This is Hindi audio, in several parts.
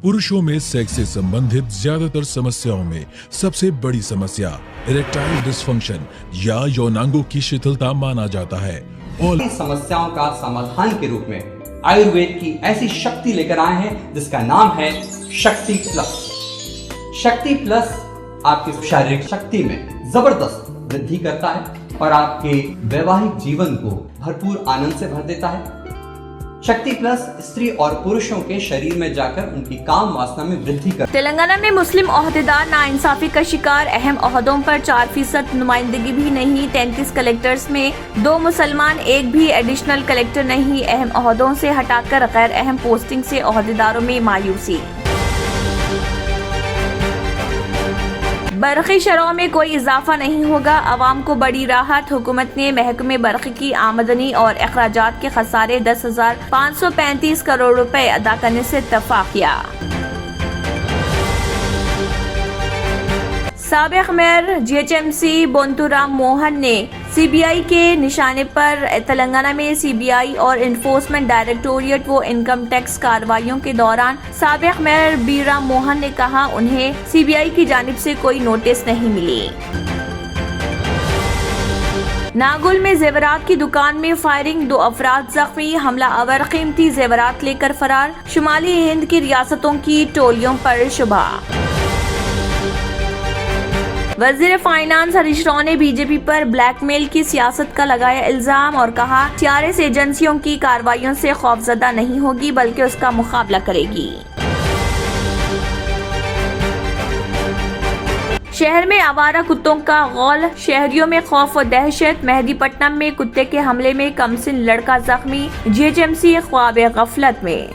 पुरुषों में सेक्स से संबंधित ज्यादातर समस्याओं में सबसे बड़ी समस्या इरेक्टाइल डिसफंक्शन या यौनांगों की शिथिलता माना जाता है। और समस्याओं का समाधान के रूप में आयुर्वेद की ऐसी शक्ति लेकर आए हैं जिसका नाम है शक्ति प्लस। शक्ति प्लस आपकी शारीरिक शक्ति में जबरदस्त वृद्धि करता है और आपके वैवाहिक जीवन को भरपूर आनंद से भर देता है। शक्ति प्लस स्त्री और पुरुषों के शरीर में जाकर उनकी काम वासना में वृद्धि कर। तेलंगाना में मुस्लिम ओहदेदार नाइंसाफी का शिकार, अहम ओहदों पर 4% नुमाइंदगी भी नहीं। 33 कलेक्टर्स में 2 मुसलमान, एक भी एडिशनल कलेक्टर नहीं। अहम ओहदों से हटाकर गैर अहम पोस्टिंग से ओहदेदारों में मायूसी। बरक़ी शरह में कोई इजाफा नहीं होगा, अवाम को बड़ी राहत। हुकूमत ने महकमे बरक़ी की आमदनी और अखराजात के खसारे 10,535 करोड़ रुपए अदा करने से इत्तफाक किया। साबिक़ मेयर जीएचएमसी बोंतुराम मोहन ने सीबीआई के निशाने पर तेलंगाना में सीबीआई और इन्फोर्समेंट डायरेक्टोरेट व इनकम टैक्स कार्रवाइयों के दौरान साबिक़ मेयर बीराम मोहन ने कहा उन्हें सीबीआई की जानिब से कोई नोटिस नहीं मिली। नागुल में जेवरात की दुकान में फायरिंग, 2 अफराद जख्मी, हमलावर कीमती जेवरात लेकर फरार। शुमाली हिंद की रियासतों की टोलियों पर शुबह। वज़ीर फाइनेंस हरीश राव ने बीजेपी पर ब्लैकमेल की सियासत का लगाया इल्जाम और कहा टीआरएस एजेंसियों की कार्रवाइयों से खौफजदा नहीं होगी बल्कि उसका मुकाबला करेगी। शहर में आवारा कुत्तों का गौल, शहरियों में खौफ व दहशत। मेहदीपट्टनम में कुत्ते के हमले में कमसिन लड़का जख्मी, जीएचएमसी ख्वाब गफलत में।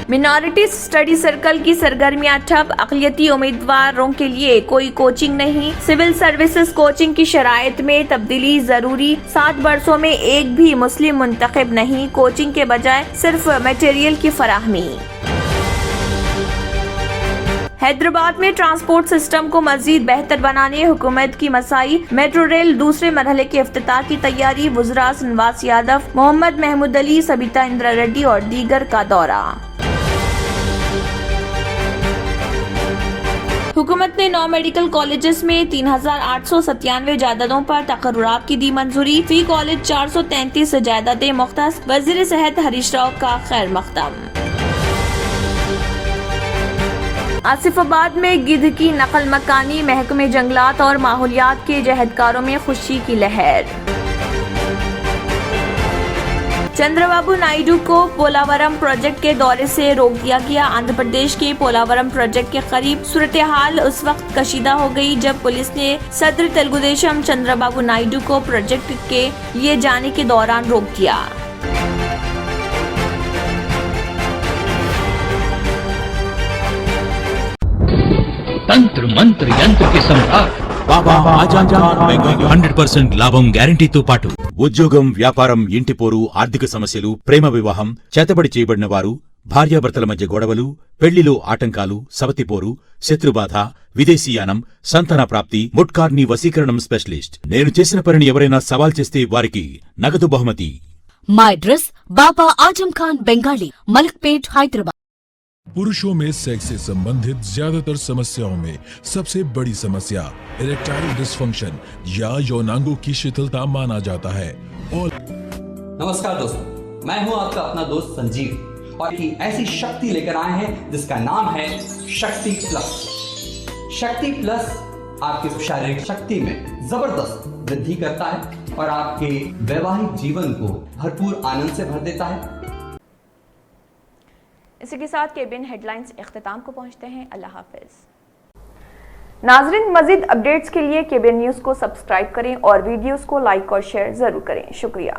मिनॉरिटी स्टडी सर्कल की सरगर्मियां ठप, अक़लियती उम्मीदवारों के लिए कोई कोचिंग नहीं। सिविल सर्विसेज कोचिंग की शराइत में तब्दीली जरूरी, 7 बरसों में एक भी मुस्लिम मुंतखब नहीं, कोचिंग के बजाय सिर्फ मटेरियल की फराहमी। हैदराबाद में ट्रांसपोर्ट सिस्टम को मजीद बेहतर बनाने हुकूमत की मसाई, मेट्रो रेल दूसरे मरहले के इफ्तिताह की तैयारी। वुज़रा श्रीनिवास यादव, मोहम्मद महमूद अली, सबिता इंदिरा रेड्डी और दीगर का दौरा। हुकूमत ने 9 मेडिकल कॉलेजेस में 3,897 जायदादों पर तकर्रुरात की दी मंजूरी। फी कॉलेज 433 जायदादें मुख्तस। वज़ीर सेहत हरीश राव का खैर मकदम। आसिफाबाद में गिद्ध की नकल मकानी, महकमे जंगलात और माहौलियात के जहदकारों में खुशी की लहर। चंद्रबाबू नायडू को पोलावरम प्रोजेक्ट के दौरे से रोक दिया गया। आंध्र प्रदेश के पोलावरम प्रोजेक्ट के करीब सूरत हाल उस वक्त कशीदा हो गई जब पुलिस ने सदर तेलुगुदेशम चंद्रबाबू नायडू को प्रोजेक्ट के लिए जाने के दौरान रोक दिया। तंत्र मंत्र यंत्र के सम्राट బాబా ఆజం ఖాన్ బెంగాలీ 100% లాభం గ్యారంటీతో పాటు ఉద్యోగం, వ్యాపారం, ఇంటి పోరు, ఆర్థిక సమస్యలు, ప్రేమ వివాహం, చేతబడి చేయబడిన వారు, భార్యాభర్తల మధ్య గొడవలు, పెళ్లిలో ఆటంకాలు, సవతిపోరు, శత్రుబాధ, విదేశీయానం, సంతాన ప్రాప్తి, ముట్కార్ని వశీకరణం స్పెషలిస్ట్. నేను చేసిన పనిని ఎవరైనా సవాల్ చేస్తే వారికి నగదు బహుమతి. మా అడ్రస్ బాబా ఆజం ఖాన్ బెంగాలీ, మలక్పేట్, हैदराबाद। पुरुषों में सेक्स से संबंधित ज्यादातर समस्याओं में सबसे बड़ी समस्या इरेक्टाइल डिसफंक्शन या यौनांगों की शिथिलता माना जाता है। और नमस्कार दोस्तों, मैं हूं आपका अपना दोस्त संजीव और एक ऐसी शक्ति लेकर आए हैं जिसका नाम है शक्ति प्लस। शक्ति प्लस आपकी शारीरिक शक्ति में जबरदस्त वृद्धि करता है और आपके वैवाहिक जीवन को भरपूर आनंद से भर देता है। इसी के साथ केबिन हेडलाइंस इख्तिताम को पहुंचते हैं। अल्लाह हाफिज। नाजरीन, मजीद अपडेट्स के लिए केबिन न्यूज़ को सब्सक्राइब करें और वीडियोस को लाइक और शेयर जरूर करें। शुक्रिया।